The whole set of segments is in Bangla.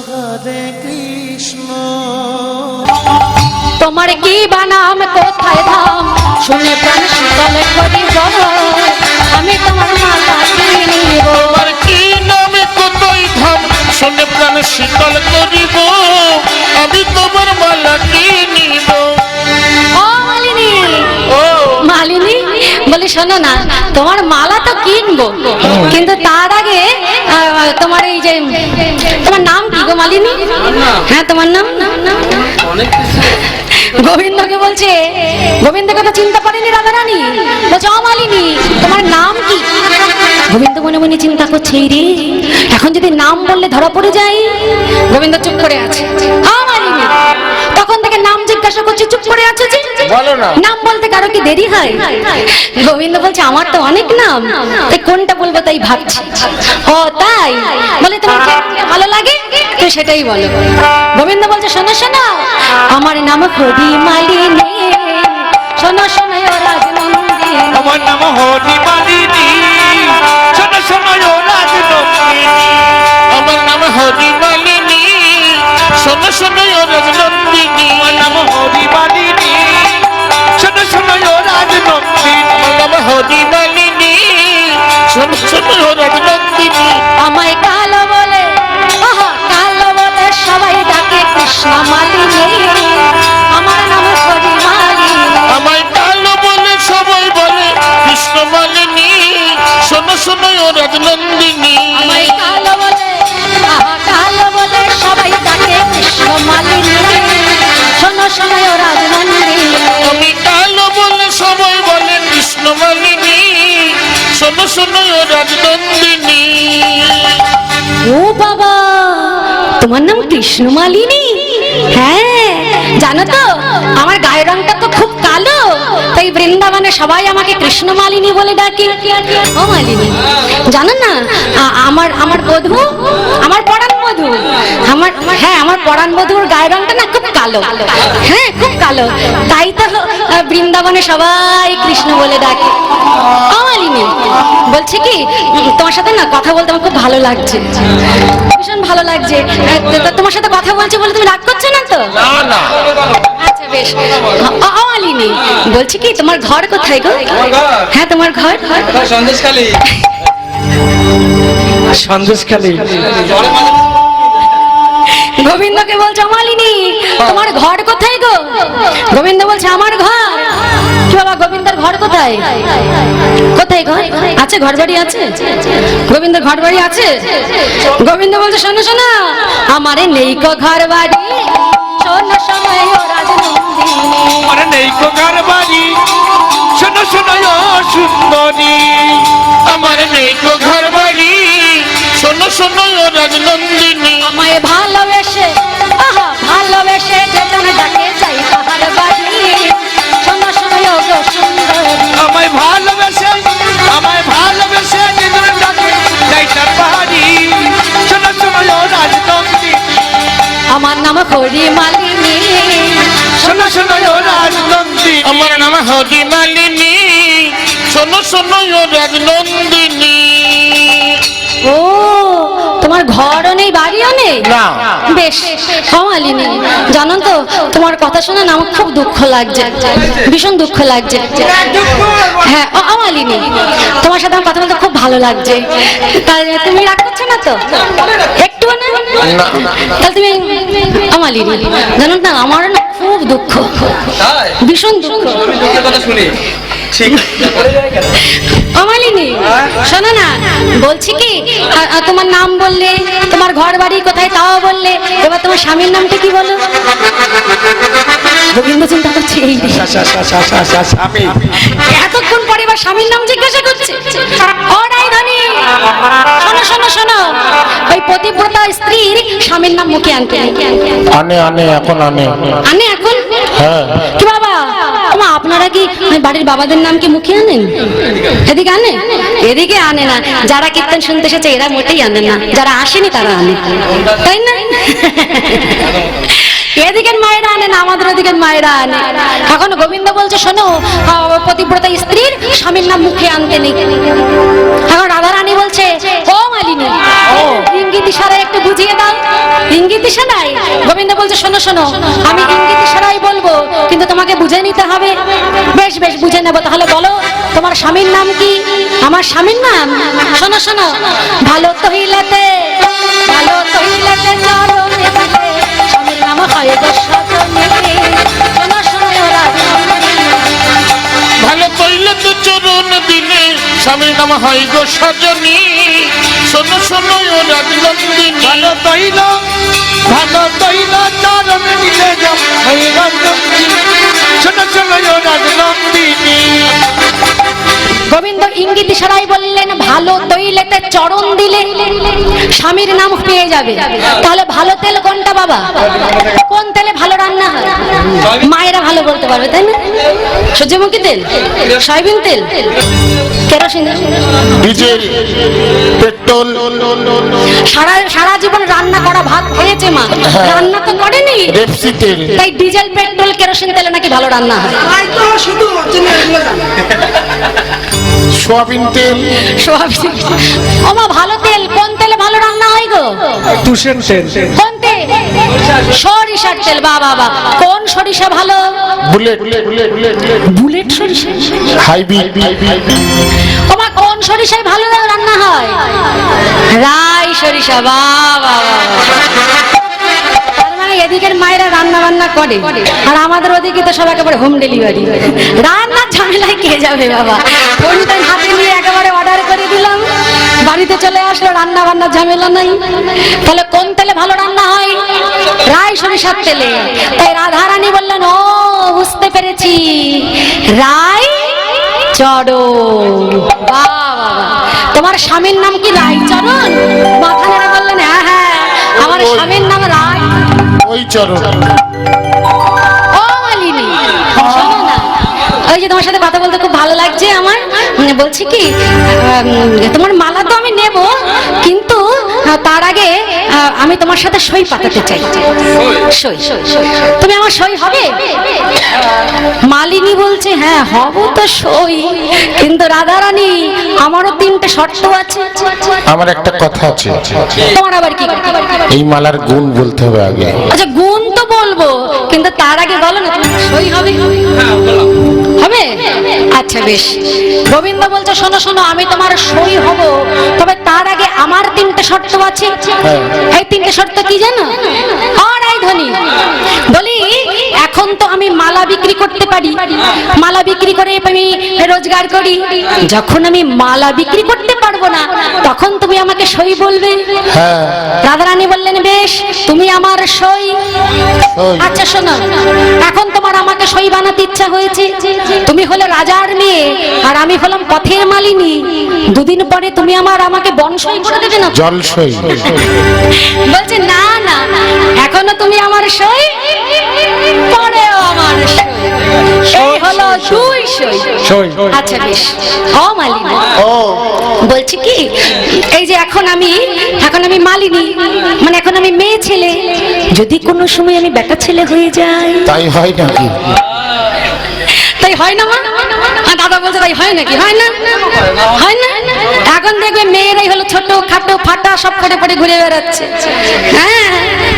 হরে কৃষ্ণ। তোমার কি বানাম কোথায় ধাম শুনে প্রাণ শীতল করি জল আমি তোমার মালা কিনিব। তোমার কি নামে কোথায় ধাম শুনে প্রাণ শীতল করিব আমি তোমার মালা কিনিব। ও মালিনী, ও মালিনী বলি শোনো না, তোমার মালা তো কিনবো কিন্তু তার আগে তোমার এই যে তোমার নাম কি গো মালিনী? হ্যাঁ তোমার নাম? গোবিন্দকে বলছে, গোবিন্দকে তো চিন্তা করেনি রাধারানী, বলছে ও মালিনী তোমার নাম কি? গোবিন্দ মনে মনে চিন্তা করছে এই রে এখন যদি নাম বললে ধরা পড়ে যায়। গোবিন্দ চুপ করে আছে। ও মালিনী তখন থেকে নাম জিজ্ঞাসা করছে, চুপ করে আছে যে, বলো না। নাম বলতে কারো কি দেরি হয়? গোবিন্দ বলছে আমার তো অনেক নাম, তাই কোনটা বলবো তাই ভাবছি। ও তাই? বলে তোমার কোনটা ভালো লাগে তো সেটাই বলো। গোবিন্দ বলছে শোনো শোনো আমার নাম হরি মালিনী, শোনো শোনো ও রাজনন্দিনী। আমার নাম হরি মালিনী, শোনো শোনো ও রাজনন্দিনী। আমার নাম হরি মালিনী, শোনো শোনো ও রাজনন্দিনী। আমার নাম হরি মালিনী, শোনো শোনো ও রাজনন্দিনী। আমার নাম হরি মালিনী, শোনো শোনো ও রাজনন্দিনী। আমায় কালো বলে, আহা কালো বলে সবাই ডাকে কৃষ্ণ মালিনী, আমার নাম হরি মালিনী। আমায় কালো বলে সবাই বলে কৃষ্ণ মালিনী, শোনো শোনো ও রাজনন্দিনী। আমায় কালো বলে, আহা কালো বলে সবাই ডাকে কৃষ্ণ মালিনী, শোনো শোনো ও রাজনন্দিনী। আমি কালো বলে সবাই বলে কৃষ্ণ মালিনী, শোনো শোনো ও রাজনন্দিনী। ও বাবা তোমার নাম কৃষ্ণ মালিনী? হ্যাঁ জানো তো আমার গায়ের রংটা তো খুব কালো, তাই বৃন্দাবনে সবাই আমাকে কৃষ্ণ মালিনী বলে ডাকে। ও মালিনী জানো না আমার আমার বধূ, আমার পরাণ বধূ, আমার হ্যাঁ আমার পরাণ বধূর গায়ের রংটা না খুব কালো, হ্যাঁ খুব কালো, তাই তো বৃন্দাবনে সবাই কৃষ্ণ বলে ডাকে। ও মালিনী বলছি কি তোমার সাথে না কথা বলতে আমার খুব ভালো লাগছে, ভীষণ ভালো লাগছে। তোমার সাথে কথা বলছি বলে তুমি রাগ করছো না তো? না না, আচ্ছা বেশ। ও মালিনী বলছি কি তোমার ঘর কোথায় গো? হ্যাঁ তোমার ঘর? সন্দেশখালী। সন্দেশখালী। গোবিন্দকে বলছে ও মালিনী তোমার ঘর কোথায় গো? গোবিন্দ বলছে আমার ঘর। কি বাবা গোবিন্দের ঘর কোথায়? কোথায় ঘর আছে? ঘর বাড়ি আছে? গোবিন্দের ঘর বাড়ি আছে? গোবিন্দ বলছে শোনো শোনো আমারে নেই কো ঘর বাড়ি, শোনো শোনো ও রাজনন্দিনী। আমার নেই কো ঘর বাড়ি, শোনো শোনো ও সুন্দরী। আমার নেই কো ঘর বাড়ি, শোনো শোনো ও রাজনন্দিনী। আমায় ভালোবেসে, আহা ভালোবেসে যেজন ডাকে যাই তাহার বাড়ি, শোনো শোনো ও গো সুন্দরী। আমায় ভালোবেসে, আমায় ভালোবেসে যেজন ডাকে যাই তার বাড়ি, শোনো শোনো ও রাজনন্দিনী। আমার নাম হরি মালিনী, শোনো শোনো ও রাজনন্দিনী। আমার নাম হরি মালিনী, শোনো শোনো ও রাজনন্দিনী। ও তোমার ঘরও নেই বাড়িও নেই? না। বেশ। ও মালিনী জানো তো তোমার কথা শুনে না আমার খুব দুঃখ লাগছে, ভীষণ দুঃখ লাগছে। হ্যাঁ ও মালিনী তোমার সাথে আমার কথা বলতে খুব ভালো লাগছে, তাই তুমি রাগ করছো না তো একটু না? তাহলে তুমি ও মালিনী জানো না আমার না খুব দুঃখ, ভীষণ দুঃখ। কথা শুনি ও মালিনী শোনো না বলছি কি তোমার নাম বললে, তোমার ঘর বাড়ি কোথায় তাও বললে, এবার তোমার স্বামীর নামটা কি বলো? গোবিন্দ চিন্তা করছে এই রে, স্বামী এতক্ষণ পরে এবার স্বামীর নাম জিজ্ঞাসা করছে। ও রাইধনী শোনো শোনো শোনো ওই পতিব্রতা স্ত্রীর স্বামীর নাম মুখে আনতে আনে আনে এখন আনে আনে এখন? হ্যাঁ। কি বাবা আপনারা কি বাড়ির বাবাদের নাম কি মুখে আনেন? এদিকে আনে? এদিকে আনে না, যারা কীর্তন শুনতে এসেছে এরা মোটেই আনে না, যারা আসেনি তারা আনে, তাই না? এদিকের মায়েরা আনে না, আমাদের ওদিকের মায়েরা আনে। এখন গোবিন্দ বলছে শোনো পতিব্রতা স্ত্রীর স্বামীর নাম মুখে আনতে নেই। এখন রাধারানী বলছে ও মালিনী ইঙ্গিত ইশারা একটু বুঝিয়ে দাও, ইঙ্গিত ইঙ্গিত ইশারায়? গোবিন্দ বলছে শোনো শোনো, আমি ইঙ্গিত ইশারায় বলবো, কিন্তু তোমাকে বুঝে নিতে হবে। বেশ বেশ, বুঝে নেবো। তাহলে বলো তোমার স্বামীর নাম কি? আমার স্বামীর নাম, শোনো শোনো, ভালো তহিলাতে, ভালো তহিলাতে চরণে দিলে স্বামীর নাম হয় গো সজনী। শোনো শোনো ভালো তৈল তো চরণ দিলে স্বামীর নাম হয় গো সজনী। শোনো শোনো ও রাজনন্দিনী, ভালো তৈল চরণ দিলে ছোট ছোট রাজনন্দিনী। গোবিন্দ ইঙ্গিত ইশারায় বললেন ভালো তৈলেতে চরণ দিলে স্বামীর নাম পেয়ে যাবে। তাহলে ভালো তেল কোনটা বাবা? কোন তেলে ভালো রান্না হয়? মায়েরা ভালো বলতে পারবে, তাই না? সূর্যমুখী তেল, সয়াবিন তেল, কেরোসিন, ডিজেল, পেট্রোল। সারা জীবন রান্না করা ভাত খেয়েছে মা, রান্না তো করেনি। রেপসি তেল। তাই ডিজেল, পেট্রোল, কেরোসিন তেলে নাকি ভালো রান্না হয়। সোয়াবিন তেল। সোয়াবিন। ও মা, ভালো তেল কোন তেলে ভালো রান্না হয় গো? তুষের তেল। কোন তেল? সরিষার তেল। বাবা বাবা, কোন সরিষা ভালো? বুলেট। বুলেট সরিষা। হাইব্রিড। ও মা, কোন সরিষায় ভালো রান্না হয়? রাই সরিষা। বাবা, এদিকের মায়েরা রান্না বান্না করে, আর আমাদের ওদিকে তো সব একেবারে হোম ডেলিভারি। রান্নার ঝামেলায় কে যাবে বাবা? ফোনটা হাতে নিয়ে একেবারে অর্ডার করে দিলাম, বাড়িতে চলে আসলো, রান্না বান্নার ঝামেলা নাই। তাহলে কোন তেলে ভালো রান্না হয়? রাই সরিষার তেলে। তাই রাধারানী বললেন ও বুঝতে পেরেছি, রাই চরণ। বাবা, তোমার স্বামীর নাম কি রাইচরণ? মাথা নেড়ে বললেন হ্যাঁ হ্যাঁ, আমার স্বামীর নাম রাই। ওই চরণ। ও মালিনী, শোনো না, ওই যে তোমার সাথে কথা বলতে খুব ভালো লাগছে আমার। বলছি কি, তোমার মালা তো আমি নেব, কিন্তু তার আগে আমি তোমার সাথে সই পাঠাতে চাই। সই, তুমি আমার সই হবে? মালিনী বলছে হ্যাঁ হব তো সই, কিন্তু রাধারানী আমারও 3টে শর্ত আছে। আমার একটা কথা আছে। তোমার আবার কি? এই মালার গুণ বলতে হবে আগে। আচ্ছা গুণ তো বলবো, কিন্তু তার আগে বলো না তোমার সই হবে? হবে? আচ্ছা বেশ। গোবিন্দ বলছে শোনো শোনো, আমি তোমার সই হব, তবে তার আগে আমার 3টে শর্ত আছে। এই 3টে শর্ত কি জানো? আড়াই ধনী বলি, এখন তো আমি মালা বিক্রি করতে পারি, মালা বিক্রি করে আমি রোজগার করি। যখন আমি মালা বিক্রি করতে পারবো না, তখন তুমি আমাকে সই বলবে। রাধারানী বললেন বেশ, তুমি আমার সই। আচ্ছা শোনো, এখন তোমার আমাকে সই বানাতে ইচ্ছা হয়েছে। তুমি হলে রাজার মেয়ে, আর আমি হলাম পথের মালিনী। দুদিন পরে তুমি আমাকে বনসই করে দেবে না? জল সই। বলছে না না, এখনো তুমি আমার সই, পরেও আমার সই। এই হলো 2 সই। আচ্ছা বেশ। ও মালিনী, বলছি কি, এই যে এখন আমি মালিনী, মানে এখন আমি মেয়ে ছেলে, যদি কোনো সময় আমি বেটা ছেলে হয়ে যাই, তাই হয় নাকি? তাই হয় না মা? দাদা বলছে তাই হয় নাকি? হয় না? হয় না? এখন দেখবে মেয়েরাই হলো ছোট খাটো ফাটা সব করে পরে ঘুরে বেড়াচ্ছে। হ্যাঁ,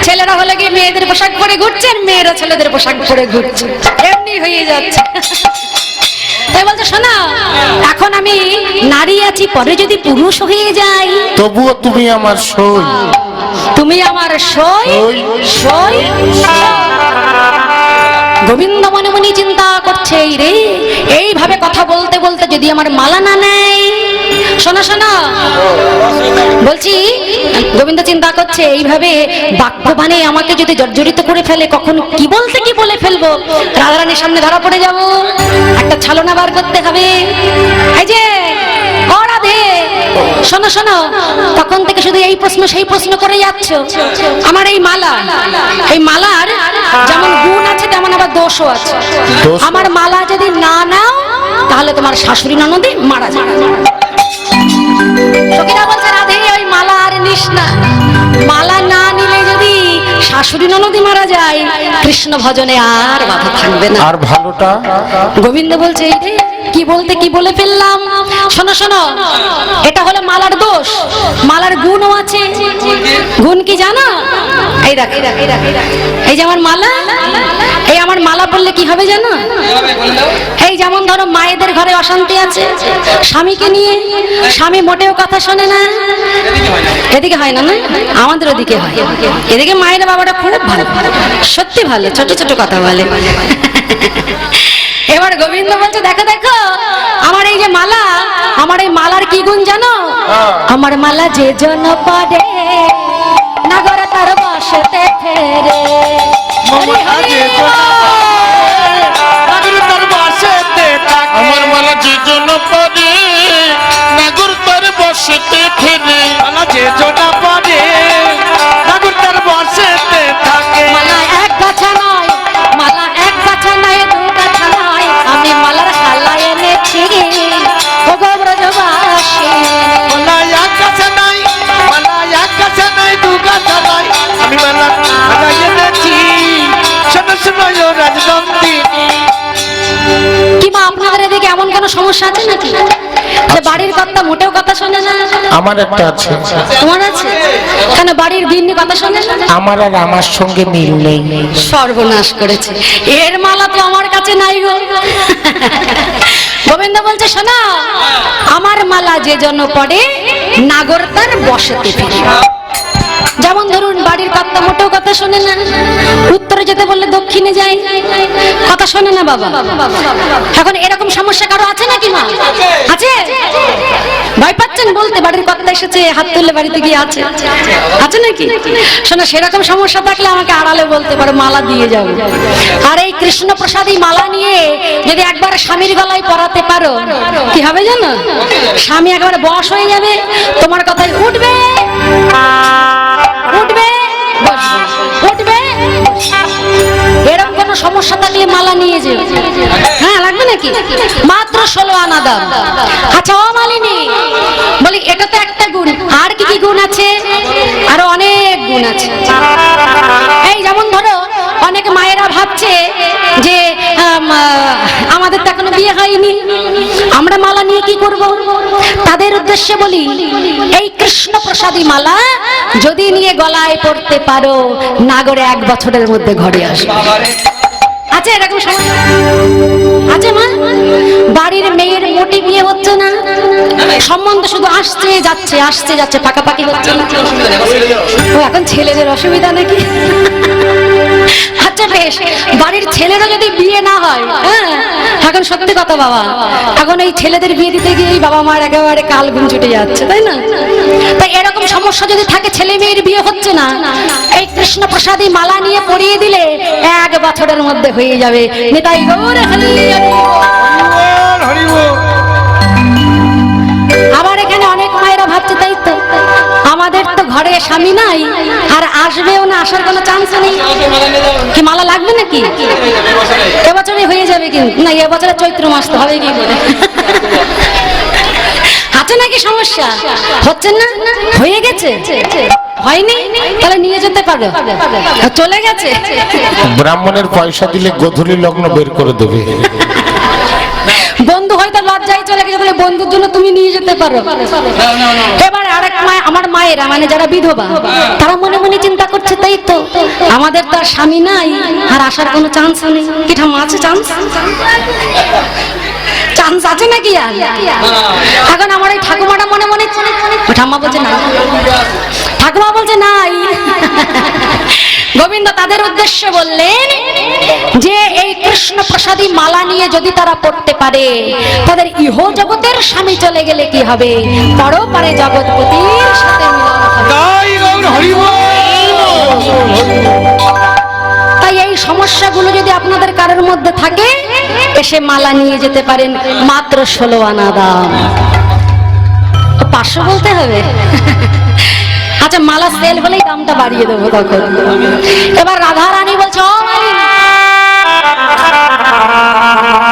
ছেলেরা হলে কি মেয়েদের পোশাক পরে ঘুরছে, আর মেয়েরা ছেলেদের পোশাক পরে ঘুরছে, এমনি হয়ে যাচ্ছে। তাই বলছে শোনা, এখন আমি নারী আছি, পরে যদি পুরুষ হয়ে যাই, তবুও তুমি আমার সই। তুমি আমার সই। সই। গোবিন্দ মনে মনে চিন্তা করছে, এই রে, এইভাবে কথা বলতে বলতে যদি আমার মালা না নেয়। শোনো শোনো, বলছি গোবিন্দ চিন্তা করছে, এইভাবে বাক্যবাণে আমাকে যদি জর্জরিত করে ফেলে, কখন কি বলতে কি বলে ফেলবো, রাধারানীর সামনে ধরা পড়ে যাব, একটা ছলনা বার করতে হবে। এই যে ও রাধে, শোনো শোনো, তখন থেকে শুধু এই প্রশ্ন সেই প্রশ্ন করে যাচ্ছ। আমার এই মালা, এই মালার যেমন গুণ আছে তেমন আবার দোষও আছে। আমার মালা যদি না নাও, তাহলে তোমার শাশুড়ি ননদে মারা যাবে। সখীরা বলছে রাধে, ওই মালা আর নিস না, মালা না নিলে যদি শাশুড়ি ননদি মারা যায়, কৃষ্ণ ভজনে আর বাধা থাকবে না। আর ভালোটা? গোবিন্দ বলছে এই রে, কি বলতে কি বলে ফেললাম। শোনো শোনো, এটা হলো মালার দোষ, মালার গুণও আছে। গুণ কি জানো? এই দেখ, এই যে আমার মালা, এই আমার মালা বললে কি হবে জানো? এই যেমন ধরো মায়েদের ঘরে অশান্তি আছে স্বামীকে নিয়ে, স্বামী মোটেও কথা শোনে না, এদিকে হয় না, না আমাদের ওদিকে হয়। এদিকে মায়ের বাবাটা খুব ভালো, সত্যি ভালো, ছোট ছোট কথা বলে। এবার গোবিন্দ বলছে দেখো দেখো আমার এই যে মালা, আমার এই মালার কি গুণ জানো? আমার মালা যে জন পড়ে নাগর তার বসতে ফেরে। আমার মালা যে জন পরে নাগর তার বসতে ফেরে। মালা যে জোড়া পরে নাগর তার বসেতে থাকে। মালা এক গাছা নয়, মালা এক গাছা নয়, দু গাছা নয়, আমি মালার হালা এনেছি ও গো ব্রজবাসী। মালা এক গাছা নাই, মালা এক গাছা নাই, দু গাছা নাই, আমি মালা এনেছি। শোনো শোনো ও রাজনন্দিনী। কি মা আপনাদের এদিকে এমন কোনো সমস্যা আছে নাকি যে বাড়ির কর্তা মোটেও কথা শোনে না? আমার একটা আছে। তোমার আছে? কেন বাড়ির গিন্নি কথা শোনে না? আমার আর আমার সঙ্গে মিল নেই। সর্বনাশ করেছে, এর মালা তো আমার কাছে নাই গো। গোবিন্দ বলছে শোনা, আমার মালা যে জন পড়ে নাগর তার বসতে ফিরে। যেমন ধরুন বাড়ির কর্তা মোটেও কথা শোনে না, উত্তরে যেতে বললে দক্ষিণে যায়, কথা শোনে না বাবা। এখন এরকম সমস্যা কারো আছে নাকি মা? আছে? ভয় পাচ্ছেন বলতে? বাড়ির কর্তা এসেছে, হাত তুললে বাড়িতে গিয়ে আছে, আছে নাকি? শোনো, সেরকম সমস্যা থাকলে আমাকে আড়ালে বলতে পারো, মালা দিয়ে যাবো। আর এই কৃষ্ণ প্রসাদী মালা নিয়ে যদি একবার স্বামীর গলায় পরাতে পারো, কি হবে জানো? স্বামী একেবারে বশ হয়ে যাবে, তোমার কথায় উঠবে, উঠবে, বসবে, উঠবে। এরকম কোন সমস্যা থাকলে মালা নিয়ে যেও। হ্যাঁ, লাগবে নাকি? মাত্র 16 আনা দাম। আচ্ছা ও মালিনী, বলি এটা তো একটা গুণ, আর কি কি গুণ আছে? আরো অনেক গুণ আছে। এই যেমন ধরো অনেক মায়েরা ভাবছে যে আমাদের তো এখনো বিয়ে হয়নি, আমরা মালা নিয়ে কি করব? তাদের উদ্দেশ্যে বলি, এই কৃষ্ণ প্রসাদী মালা যদি নিয়ে গলায় পড়তে পারো, নাগরে 1 বছরের মধ্যে ঘরে আসবে। আছে এরকম সমস্যা? আছে মা? বাড়ির মেয়ের মোটে বিয়ে হচ্ছে না, সম্বন্ধ শুধু আসছে যাচ্ছে, আসছে যাচ্ছে, পাকাপাকি হচ্ছে না। ও এখন ছেলেদের অসুবিধা নাকি? আচ্ছা বেশ, বাড়ির ছেলেরও যদি বিয়ে না হয়, হ্যাঁ এখন সত্যি কথা বাবা, এখন এই ছেলেদের বিয়ে দিতে গিয়ে বাবা মার একেবারে কাল ঘুম ছুটে যাচ্ছে, তাই না? তাই এরকম সমস্যা যদি থাকে, ছেলে মেয়ের বিয়ে হচ্ছে না, এই কৃষ্ণ প্রসাদী মালা নিয়ে পরিয়ে দিলে 1 বছরের মধ্যে হয়ে যাবে। নিতাই গৌর হরি হরি। হরি বল। আবার এখানে অনেক মায়েরা ভাবছে তাই তো, আমাদের তো ঘরে স্বামী নাই, আর আসবেও না, আসার কোনো চান্স নেই, কি মালা লাগবে নাকি? এবছরই হয়ে যাবে, কিন্তু না এবছরে চৈত্র মাস তো হবে কি করে? আছে নাকি সমস্যা? হচ্ছে না? হয়ে গেছে? হয়নি? তাহলে নিয়ে যেতে পারো, চলে গেছে। ব্রাহ্মণের পয়সা দিলে গোধূলি লগ্ন বের করে দেবে। বন্ধু হয়তো লজ্জায় চলে গেছে, তাহলে বন্ধুর জন্য তুমি নিয়ে যেতে পারো। এবার আরেক মায়, আমার মায়েরা মানে যারা বিধবা, তারা মনে মনে চিন্তা করছে তাই তো, আমাদের তো আর স্বামী নাই, আর আসার কোনো চান্স নেই। কি ঠাম্মা আছে চান্স? চান্স আছে নাকি? আর এখন আমার এই ঠাকুমাটা মনে মনে, ঠাম্মা বলছে না, ঠাকুমা বলছে নাই। গোবিন্দ তাদের উদ্দেশ্যে বললেন যে এই কৃষ্ণ প্রসাদী মালা নিয়ে যদি তারা পড়তে পারে, তাদের ইহ জগতের স্বামী চলে গেলে কি হবে, পরপারে জগৎপতির সাথে মিলন হবে। তাই গৌর হরি বল। তাই এই সমস্যাগুলো যদি আপনাদের কারোর মধ্যে থাকে, এসে মালা নিয়ে যেতে পারেন, মাত্র 16 আনা দাম। 500 বলতে হবে? আচ্ছা মালা সেল হলেই দামটা বাড়িয়ে দেবো তখন। এবার রাধা রানী বলছে, ও মালিনী,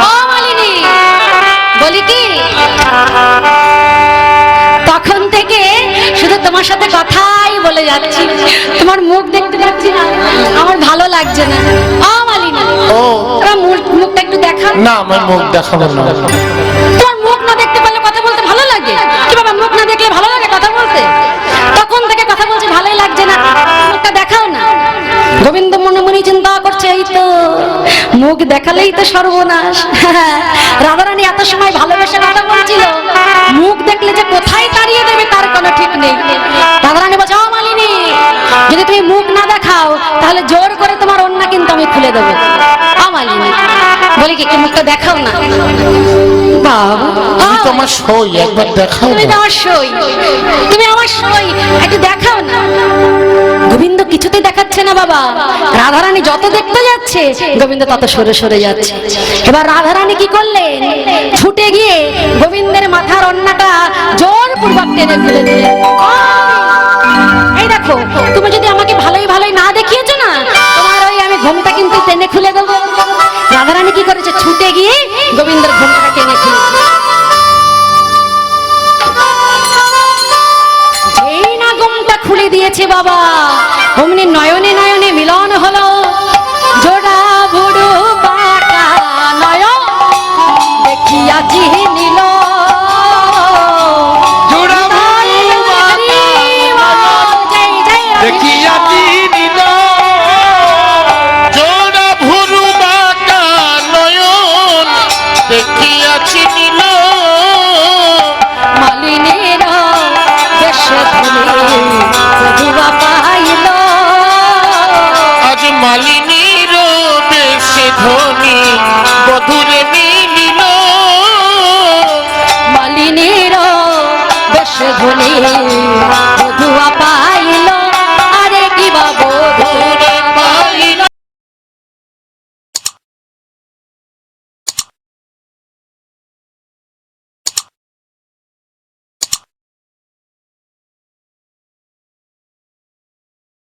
ও মালিনী, বলি কি তখন থেকে শুধু তোমার সাথে কথাই বলে যাচ্ছি, তোমার মুখ দেখতে পাচ্ছি না, আমার ভালো লাগছে না। ও মালিনী, মুখটা একটু দেখ দেখান। না আমার মুখ দেখাবো না। তোমার মুখ না দেখতে পারলে কথা বলতে ভালো লাগে? কি বাবা, মুখ না দেখলে ভালো লাগে কথা বলতে? তখন থেকে কথা বলছি ভালোই লাগছে না, মুখটা দেখাও না। গোবিন্দ মনে মনে চিন্তা করছে, এই তো মুখ দেখালেই তো সর্বনাশ। রাধারানী এত সময় ভালোবেসে কথা বলছিল, মুখ দেখলে যে কোথায় তাড়িয়ে দেবে তার কোনো ঠিক নেই। রাধারানী বলছে, ও মালিনী, যদি তুমি মুখ না দেখাও তাহলে জোর করে তোমার ওড়না কিন্তু আমি খুলে দেবো। ও মালিনী বলি কি, একটু মুখটা দেখাও না। বাবা, তুমি তো আমার সই, একবার দেখাও তুমি তো না। আমার সই, তুমি আমার সই, একটু দেখাও না। গোবিন্দ কিছুতেই দেখাচ্ছে না বাবা। রাধারানী যত দেখতে যাচ্ছে গোবিন্দ তত সরে সরে যাচ্ছে। এবার রাধারানী কি করলেন, ছুটে গিয়ে গোবিন্দের মাথার ওড়নাটা জোরপূর্বক টেনে ফেলে দিলেন। এই দেখো, তুমি যদি আমাকে ভালোই ভালোই না দেখিয়েছো না, তোমার ওই আমি ঘোমটা কিন্তু টেনে খুলে দেবো। রাধারানী কি করেছে, ছুটে গিয়ে গোবিন্দের ঘোমটা টেনে খুলে দিল। যেই না ঘোমটা খুলে দিয়েছে বাবা, অমনি নয়নে নয়নে মিলন হলো। জোড়া বুড়ো বাঁকা নয়ন দেখিয়াছি নীল। জোড়া বুড়ো বাঁকা দেখিয়াছি নীল। জোড়া ভুরু বাঁকা নয়ন দেখিয়াছি নীল। মালিনীর দেশে ধরে